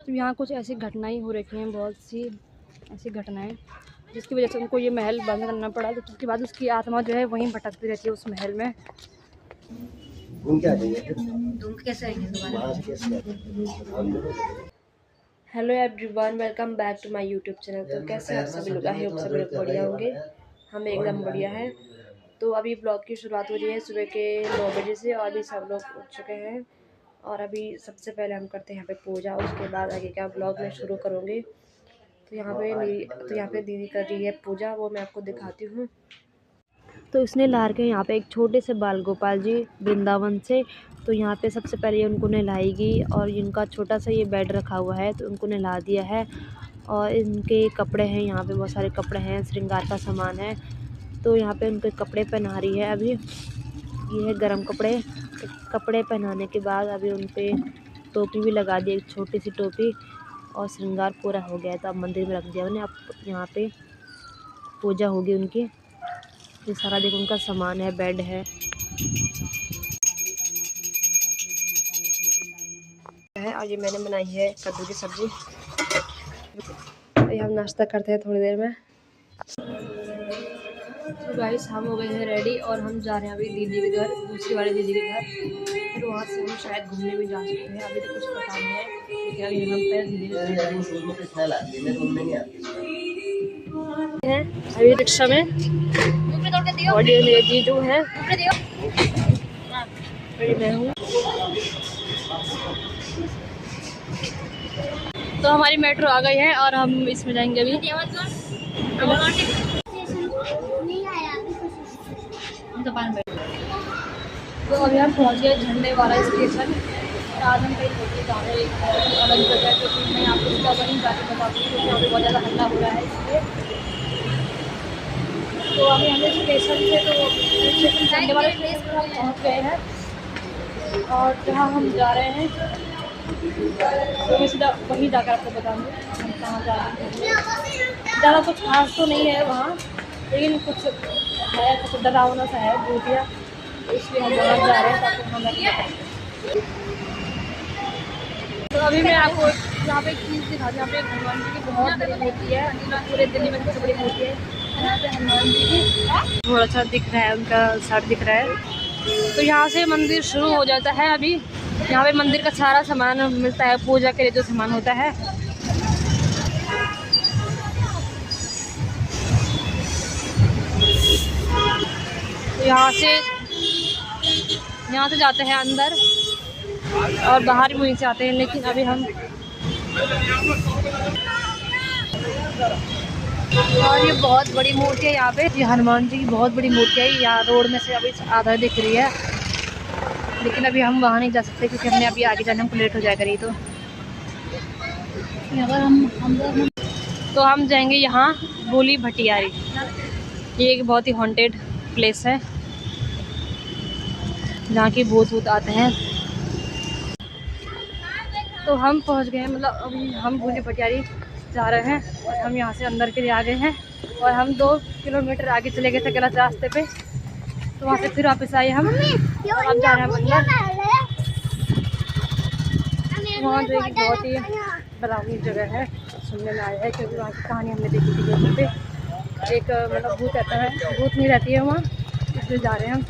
तो यहाँ कुछ ऐसी घटनाएं हो रखी हैं, बहुत सी ऐसी घटनाएं जिसकी वजह से उनको ये महल बंद करना पड़ा। तो उसके बाद उसकी आत्मा जो है वहीं भटकती रहती है उस महल में। Hello everyone, welcome back to my YouTube channel. तो कैसे आप सभी लोग? आई होप सभी लोग बढ़िया होंगे। हम एकदम बढ़िया हैं। तो अभी ब्लॉग की शुरुआत हो रही है सुबह के 9 बजे से और अभी सब लोग उठ चुके हैं। और अभी सबसे पहले हम करते हैं यहाँ पे पूजा, उसके बाद आगे क्या ब्लॉग में शुरू करूँगी। तो यहाँ पे दीदी कर रही है पूजा, वो मैं आपको दिखाती हूँ। तो इसने ला के यहाँ पे एक छोटे से बाल गोपाल जी वृंदावन से। तो यहाँ पे सबसे पहले उनको नहलाएगी और इनका छोटा सा ये बेड रखा हुआ है तो उनको नहला दिया है। और इनके कपड़े हैं, यहाँ पे बहुत सारे कपड़े हैं, श्रृंगार का सामान है। तो यहाँ पे उनके कपड़े पहना रही है। अभी ये है गरम कपड़े। कपड़े पहनाने के बाद अभी उन पर टोपी भी लगा दी, एक छोटी सी टोपी। और श्रृंगार पूरा हो गया है तो अब मंदिर में रख दिया उन्हें। अब यहाँ पे पूजा होगी उनकी। ये सारा देखो उनका सामान है, बेड है। और ये मैंने बनाई है कद्दू की सब्जी। ये हम नाश्ता करते हैं थोड़ी देर में। तो गाइस हम हो गए हैं रेडी और हम जा रहे हैं अभी दीदी के घर, दूसरी वाली दीदी के घर। फिर वहाँ से हम शायद घूमने भी जा सकते हैं, अभी तो कुछ पता नहीं है। लेकिन अभी हम पहले दीदी के हैं अभी रिक्शा में। और ये मेरे जीजू हैं, मैं हूँ। तो हमारी मेट्रो आ गई है और हम इसमें जाएंगे अभी। तो अभी हम पहुँच गए झंडे वाला स्टेशन। और आज हम कहीं जा रहे हैं अलग जगह, क्योंकि मैं आपको उसका वहीं जाके बताती हूँ क्योंकि यहाँ पे बहुत ज़्यादा हल्ला हो रहा है इसलिए। तो अभी हमें स्टेशन से झंडे वाले स्टेशन पर हम पहुँच गए हैं। और जहाँ हम जा रहे हैं तो मैं सीधा वहीं जाकर आपको बताऊँगी हम कहाँ जा रहे हैं। ज़्यादा कुछ खास तो नहीं है वहाँ, लेकिन कुछ है, कुछ डरावना सा है भूतिया, इसलिए हम वहाँ जा रहे हैं ताकि हमें। तो अभी मैं आपको यहाँ पे एक चीज़ दिखा दूँ। यहाँ पे हनुमान जी की बहुत बड़ी मूर्ति है, पूरे दिल्ली में सबसे बड़ी मूर्ति है। यहाँ पे हनुमान जी की थोड़ा सा दिख रहा है, उनका सर दिख रहा है। तो यहाँ से मंदिर शुरू हो जाता है। अभी यहाँ पे मंदिर का सारा सामान मिलता है, पूजा के लिए जो सामान होता है। तो यहाँ से जाते हैं अंदर और बाहर भी वहीं से आते हैं। लेकिन अभी हम और ये बहुत बड़ी मूर्ति है यहाँ पे, ये हनुमान जी की बहुत बड़ी मूर्ति है। यहाँ रोड में से अभी आधा दिख रही है, लेकिन अभी हम वहाँ नहीं जा सकते क्योंकि हमने अभी आगे जाने हमको लेट हो जाएगा। नहीं तो हम जाएंगे यहाँ बोली भटियारी। ये एक बहुत ही हॉन्टेड प्लेस है जहाँ की भूत आते हैं। तो हम पहुँच गए हैं, मतलब अभी हम बोली भटियारी जा रहे हैं और हम यहाँ से अंदर के लिए आ गए हैं। और हम 2 किलोमीटर आगे चले गए थे गलत रास्ते पे, तो वहाँ से फिर वापस आए हम। अब जा रहे हैं अंदर। वहाँ जो एक बहुत ही डरावनी जगह है, सुनने में आया है क्योंकि वहाँ की कहानी हमने देखी थी यूट्यूब पे। एक मतलब भूत रहता है, भूत नहीं रहती है वहाँ, इसलिए जा रहे हैं हम।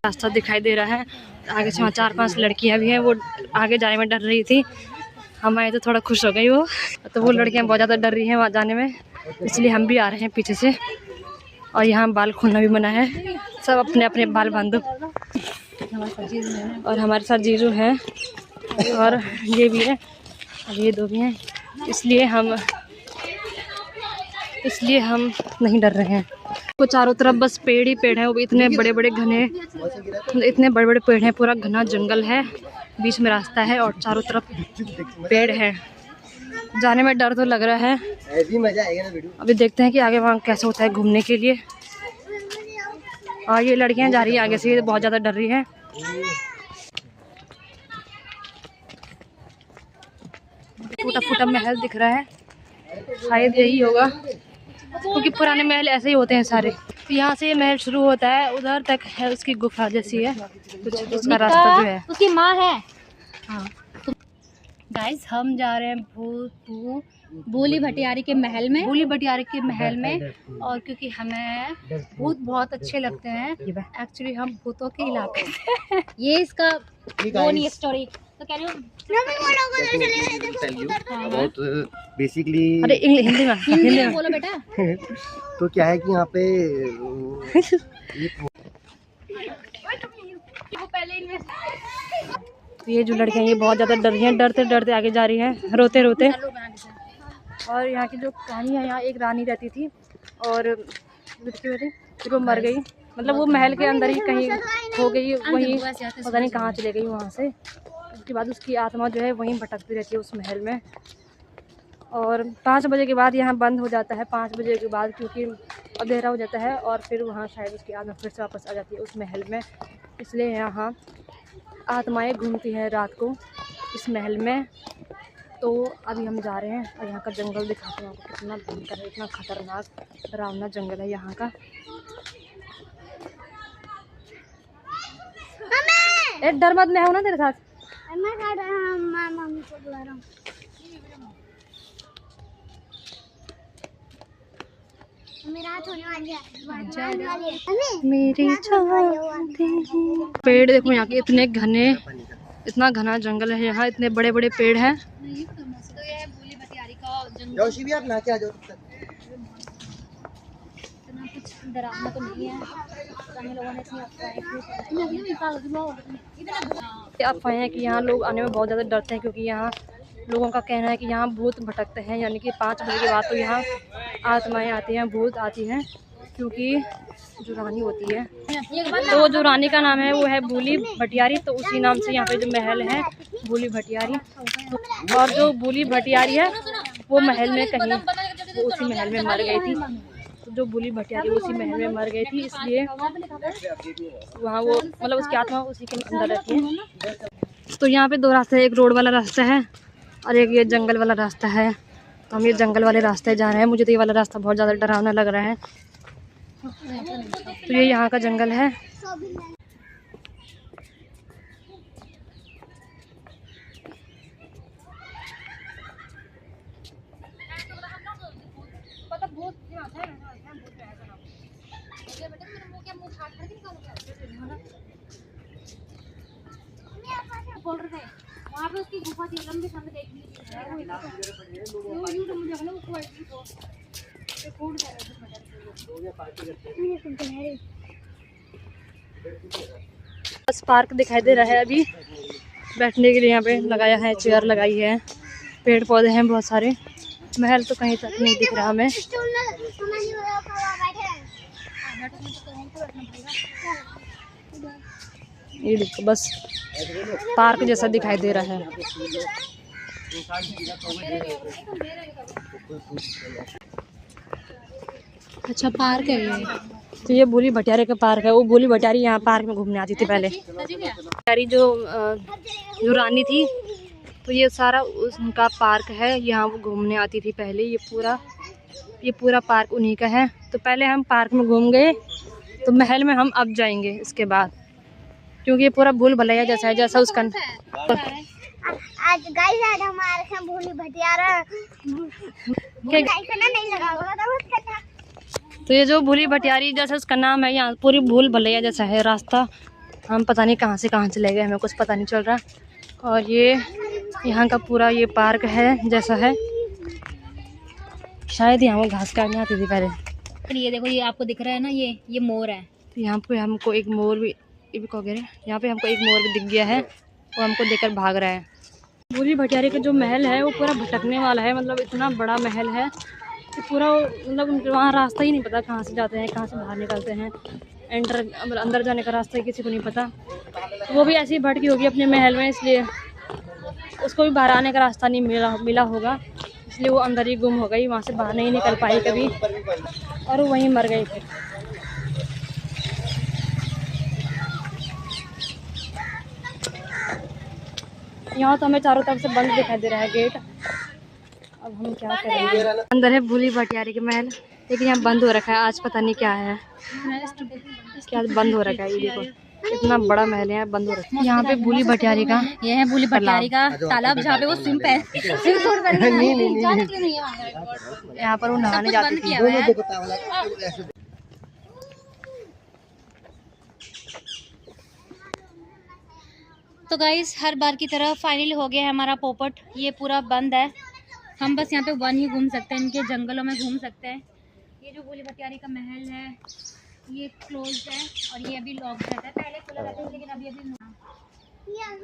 रास्ता दिखाई दे रहा है आगे से, वहाँ 4-5 लड़कियाँ भी हैं, वो आगे जाने में डर रही थी। हम आए तो थोड़ा खुश हो गई वो, तो वो लड़कियाँ बहुत ज़्यादा डर रही हैं वहाँ जाने में, इसलिए हम भी आ रहे हैं पीछे से। और यहाँ बाल खोलना भी मना है, सब अपने अपने बाल बांधो। और हमारे साथ जीजू हैं और ये भी है, और ये 2 भी हैं, इसलिए हम नहीं डर रहे हैं। तो चारों तरफ बस पेड़ ही पेड़ है, वो भी इतने बड़े बड़े घने, इतने बड़े बड़े पेड़ हैं, पूरा घना जंगल है, बीच में रास्ता है और चारों तरफ पेड़ है। जाने में डर तो लग रहा है, अभी देखते हैं कि आगे वहाँ कैसे होता है घूमने के लिए। और ये लड़कियां जा रही है आगे से, ये बहुत ज़्यादा डर रही है। टूटा फूटा महल दिख रहा है, शायद यही होगा क्योंकि पुराने महल ऐसे ही होते हैं सारे। तो यहाँ से ये महल शुरू होता है, उधर तक है उसकी गुफा जैसी है कुछ, उसका रास्ता जो है। उसकी माँ है गाइस हम जा रहे हैं भूली भटियारी के महल में, और क्योंकि हमें भूत बहुत अच्छे लगते हैं। एक्चुअली हम भूतों के इलाके से ये इसका वो नहीं स्टोरी तो कह रही हूँ बहुत बेसिकली। अरे हिंदी में बोलो बेटा। तो क्या है कि यहाँ पे ये जो लड़कियां ये बहुत ज़्यादा डर रही हैं, डरते डरते आगे जा रही हैं, रोते रोते। और यहाँ की जो कहानी है, यहाँ एक रानी रहती थी और फिर वो मर गई, मतलब वो महल के अंदर ही कहीं हो गई, वहीं पता नहीं कहाँ चले गई वहाँ से। उसके बाद उसकी आत्मा जो है वहीं भटकती रहती है उस महल में। और 5 बजे के बाद यहाँ बंद हो जाता है, 5 बजे के बाद, क्योंकि अंधेरा हो जाता है और फिर वहाँ शायद उसकी आत्मा फिर से वापस आ जाती है उस महल में। इसलिए यहाँ आत्माएं घूमती हैं रात को इस महल में। तो अभी हम जा रहे हैं और यहाँ का जंगल दिखाते हैं आपको, कितना भयंकर है, इतना खतरनाक डरावना जंगल है यहाँ का। एक डर मत, मैं हूँ ना तेरे साथ। मेरी पेड़ देखो यहाँ के इतने घने, इतना घना जंगल है यहाँ, इतने बड़े बड़े पेड़ हैं। तो ये है भूली भटियारी का जंगल। इतना कुछ डरावना तो नहीं है, लोगों ने अफवाहें हैं कि यहाँ लोग आने में बहुत ज़्यादा डरते हैं, क्योंकि यहाँ लोगों का कहना है कि यहाँ भूत भटकते हैं, यानी कि 5 बजे के बाद तो यहाँ आत्माएं आती हैं, भूत आती हैं, क्योंकि जो रानी होती है, तो जो रानी का नाम है वो है भूली भटियारी, तो उसी नाम से यहाँ पे जो महल है भूली भटियारी। और जो भूली भटियारी है वो महल में कहीं, वो उसी महल में मर गई थी, तो जो भूली भटियारी उसी महल में मर गई थी, इसलिए वहाँ वो मतलब उसकी आत्मा उसी के अंदर रहती है। तो यहाँ पे 2 रास्ते हैं, एक रोड वाला रास्ता है और एक ये जंगल वाला रास्ता है। तो हम ये जंगल वाले रास्ते जा रहे हैं, मुझे तो ये वाला रास्ता बहुत ज़्यादा डरावना लग रहा है। तो ये यहाँ का जंगल है। वहाँ पे उसकी गुफा थी, लंबे समय देखने बस पार्क दिखाई दे रहा है अभी, बैठने के लिए यहाँ पे लगाया है, चेयर लगाई है, पेड़ पौधे हैं बहुत सारे। महल तो कहीं तक नहीं दिख रहा हमें। ये देखो बस पार्क जैसा दिखाई दे रहा है। अच्छा पार्क है ये। तो ये भूली भटियारी का पार्क है। वो भूली भटियारी यहाँ पार्क में घूमने आती थी पहले। भटियारी जो रानी थी, तो ये सारा उनका पार्क है, यहाँ वो घूमने आती थी पहले। ये पूरा पार्क उन्हीं का है। तो पहले हम पार्क में घूम गए, तो महल में हम अब जाएंगे इसके बाद, क्योंकि ये पूरा भूल भुलैया जैसा है, जैसा उसका। आज गाइस आज हमारे भूली भटियारा नहीं लगा होगा। तो ये जो भूली भटियारी जैसा उसका नाम है, यहाँ पूरी भूल भुलैया जैसा है रास्ता। हम पता नहीं कहाँ से कहाँ चले गए, हमें कुछ पता नहीं चल रहा। और ये यहाँ का पूरा ये पार्क है जैसा है, शायद यहाँ वो घास काटने आती थी पहले। ये देखो, ये आपको दिख रहा है ना, ये मोर है। तो यहाँ पे हमको एक मोर भी यहाँ पे हमको एक मोर भी दिख गया है, वो हमको देखकर भाग रहा है। भूली भटियारी का जो महल है वो पूरा भटकने वाला है, मतलब इतना बड़ा महल है कि पूरा मतलब वहाँ रास्ता ही नहीं पता कहाँ से जाते हैं, कहाँ से बाहर निकलते हैं। अंदर जाने का रास्ता किसी को नहीं पता। वो भी ऐसी भटकी होगी अपने महल में, इसलिए उसको भी बाहर आने का रास्ता नहीं मिला होगा, इसलिए वो अंदर ही गुम हो गई, वहाँ से बाहर नहीं निकल पाई कभी, और वो वहीं मर गई फिर। यहाँ तो हमें चारों तरफ से बंद दिखाई दे रहा है गेट। अब हम क्या करेंगे। अंदर है भूली भटियारी के महल, लेकिन यहाँ बंद हो रखा है आज, पता नहीं क्या है, क्या बंद हो रखा है। ये देखो इतना बड़ा महल है, बंद हो रखा है। यहाँ पे भूली भटियारी का, ये है भूली भटियारी का तालाब जहाँ पे वो स्विम सूट करके यहाँ पर वो नहाने जाती थी। तो गाइस हर बार की तरह फाइनली हो गया है हमारा पोपट। ये पूरा बंद है, हम बस यहाँ पे वन ही घूम सकते हैं, इनके जंगलों में घूम सकते हैं। ये जो भूली भटियारी का महल है ये क्लोज्ड है और ये अभी लॉक रहता है, पहले खुला रहता है लेकिन अभी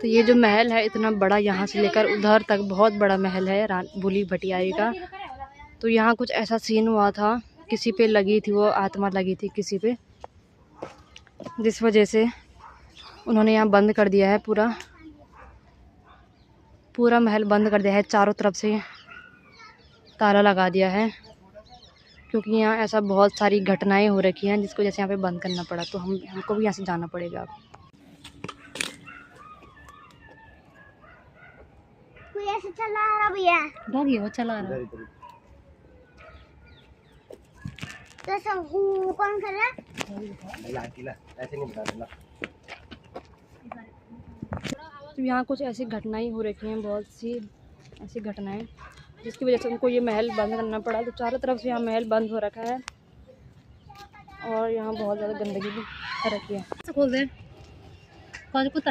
तो ये जो महल है इतना बड़ा, यहाँ से लेकर उधर तक बहुत बड़ा महल है भूली भटियारी का। तो यहाँ कुछ ऐसा सीन हुआ था, किसी पे लगी थी वो आत्मा, लगी थी किसी पे, जिस वजह से उन्होंने यहाँ बंद कर दिया है। पूरा महल बंद कर दिया है, चारों तरफ से ताला लगा दिया है, क्योंकि यहाँ ऐसा बहुत सारी घटनाएं हो रखी हैं जिसको जैसे यहाँ पे बंद करना पड़ा। तो हमको भी यहाँ से जाना पड़ेगा अब। कोई ऐसे चला रहा भैया, भागी वो चला रहा है। तो सब कौन कर रहा है? ऐसे नहीं बता देना। तो यहाँ कुछ ऐसी घटनाएं हो रखी हैं, बहुत सी ऐसी घटनाएं जिसकी वजह से उनको ये महल बंद करना पड़ा। तो चारों तरफ से यहाँ महल बंद हो रखा है और यहाँ बहुत ज़्यादा गंदगी भी हो रखी है। खोल दे कुछ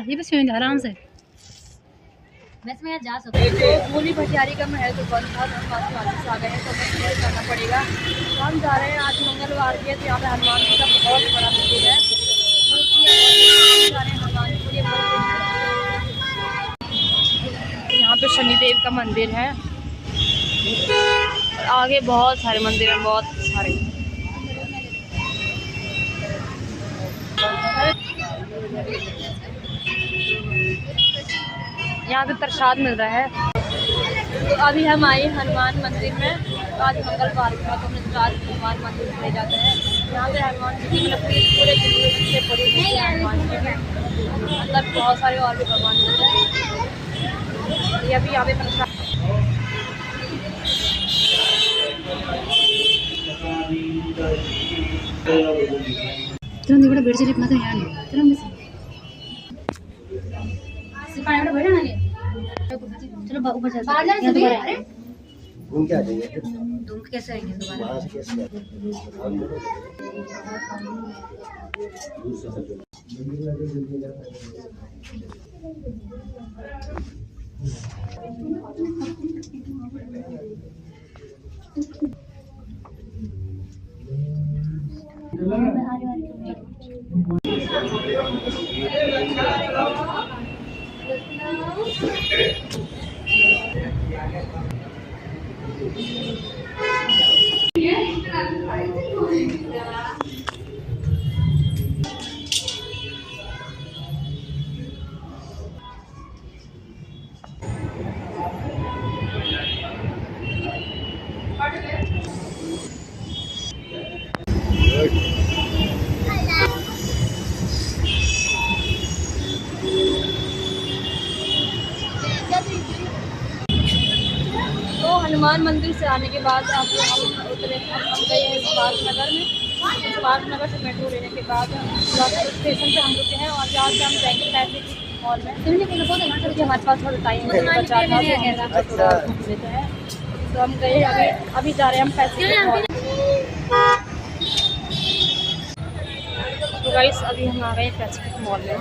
आराम से, वैसे मैं जा सकता हूँ। तो भूली भटियारी का महल तो बंद था, हम वापस आ गए हैं, तो हमें जाना पड़ेगा। तो हम जा रहे हैं, आज मंगलवार की है, तो यहाँ पे हनुमान जी का बहुत बड़ा मंदिर है। यहाँ पे शनिदेव का मंदिर है और आगे बहुत सारे मंदिर हैं, बहुत सारे। यहाँ पे प्रसाद मिल रहा है। तो अभी हम आए हनुमान मंदिर में, तो आज मंगलवार का, तो हमें आज हनुमान मंदिर में ले जाते हैं। यहाँ पे हनुमान जी की मतलब पूरे से बड़ी हनुमान जी है, अंदर बहुत सारे और भी भगवान होते हैं। ये अभी यहाँ पे प्रसाद बड़ा बेड से लिपना था यार, चलो ऊपर चलते हैं। घूम के आ जाइए। धूम कैसे आएंगे दोबारा? वहाँ से कैसे हनुमान मंदिर से आने के बाद आप हम उतरे, हम गए हैं सुभाष नगर में। सुभाष नगर से मेट्रो लेने के बाद स्टेशन पे हम रुके हैं और यहाँ से हम जाएंगे पैसे मॉल में, क्योंकि हमारे पास थोड़ा टाइम बचा था, थोड़ा घूम लेते हैं। तो हम गए, अभी जा रहे हैं हम पैसे मॉल। तो गाइस अभी हम आ गए पैसिफिक मॉल में।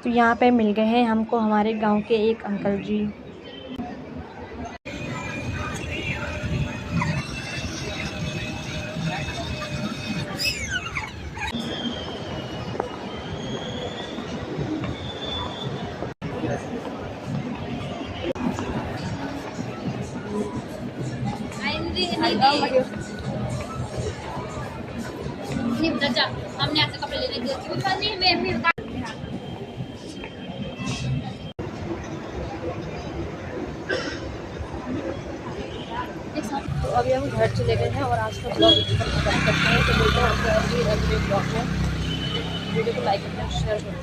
तो यहाँ पे मिल गए हैं हमको हमारे गांव के एक अंकल जी। तो अभी हम घर चले गए हैं और आज का ब्लॉग खत्म करते हैं। तो मिलते हैं आपको अगले ब्लॉग में। वीडियो को लाइक करना, शेयर करना।